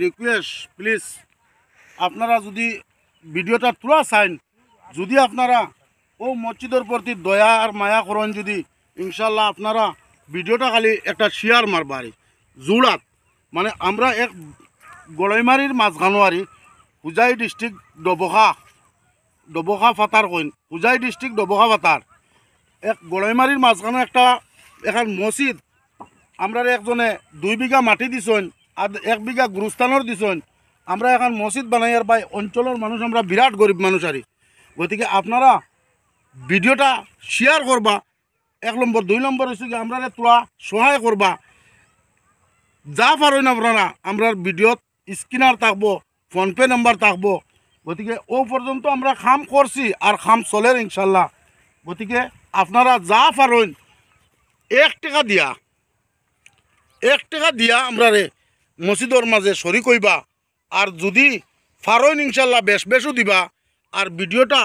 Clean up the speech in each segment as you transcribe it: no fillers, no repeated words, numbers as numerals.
Request please আপনারা যদি ভিডিওটা পুরা চাইন, যদি আপনারা ও মসজিদের প্রতি দয়া আর মায়া করেন, যদি ইনশাল্লাহ আপনারা ভিডিওটা খালি একটা শেয়ার মারবারি জোড়াত। মানে আমরা এক গড়াইমারির মাঝখানোয়ারি হুজাই ডিস্ট্রিক্ট ডবখা ফাতার কইন, হুজাই ডিস্ট্রিক্ট ডবখা ফাতার এক গড়াইমারির মাঝখানে একটা এখন মসজিদ আমরা একজনে 2 বিঘা মাটি দিছেন আর 1 বিঘা গুরুস্থানের দিছেন। আমরা এখন মসজিদ বানাইয়ার বাই অঞ্চলের মানুষ আমরা বিরাট গরিব মানুষ আরি। গতিকে আপনারা ভিডিওটা শেয়ার করবা 1 নম্বর। 2 নম্বর হচ্ছে কি আমরা তোলা সহায় করবা, যা পারেন আপনারা আমরা ভিডিওত স্ক্রিনার থাকবো, ফোনপে নাম্বার থাকবো। গতিকে ও পর্যন্ত আমরা খাম করছি আর খাম চলের ইনশাল্লাহ। গতিকে আপনারা যা পারেন 1 টাকা দিয়া আমরা মসজিদের মাঝে শরিক হইবা। আর যদি ফারইন ইনশাল্লাহ বেশও দিবা। আর ভিডিওটা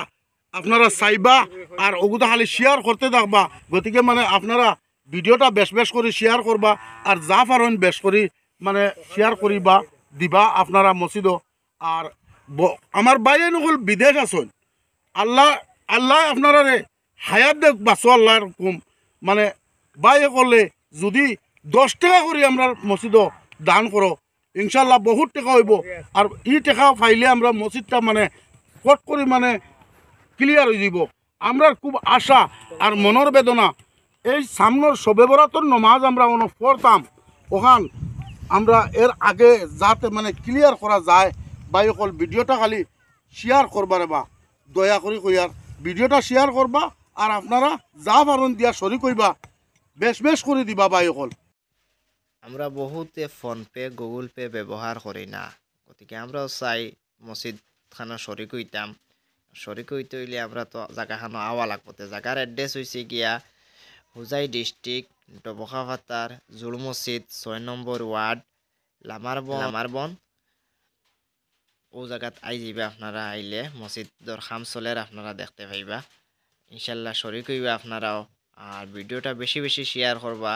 আপনারা চাইবা আর ওগুলো খালি শেয়ার করতে থাকবা। গতিকে মানে আপনারা ভিডিওটা বেশ করে শেয়ার করবা আর যা ফারইন বেশ করে মানে শেয়ার করিবা দিবা আপনারা মসজিদও। আর আমার বাইরে নকল বিদেশ আছেন, আল্লাহ আপনারা হায়াত দেখ বাঁচো আল্লাহর হুকুম। মানে বাইরে করলে যদি 10 টাকা করে আমরা মসজিদও দান করো ইনশাল্লাহ বহুত টাকা হইব। আর ই টাকা পাইলে আমরা মসজিদটা মানে কট করে মানে ক্লিয়ার হয়ে যাব। আমরা খুব আশা আর মনের বেদনা এই সামনের শবে বরাতর নমাজ আমরা পড়তাম, ওখান আমরা এর আগে যাতে মানে ক্লিয়ার করা যায়। বাই অকল ভিডিওটা খালি শেয়ার করবারে বা দয়া করে কইয়ার ভিডিওটা শেয়ার করবা আর আপনারা যা পারেন দিয়া শরিক হইবা, বেশ করে দিবা বাই অকল। আমরা বহুতে ফোনপে গুগল পে ব্যবহার করি না, গতিকে আমরাও চাই মসজিদ খানা শরিক হইতাম। শরিক হইতে হইলে আমরা তো জায়গাখানো আওয়া লাগবতে। জায়গার এড্রেস হয়েছে গিয়া হুজাই ডিস্ট্রিক্ট ডবখা ফাতার জুল মসজিদ 6 নম্বর ওয়ার্ড লামারবন। ও জায়গাত আই যাইবা আপনারা। আইলে মসজিদর খাম চলের আপনারা দেখতে পাইবা। ইনশাল্লাহ শরিক হইবা আপনারাও। আর ভিডিওটা বেশি শেয়ার করবা।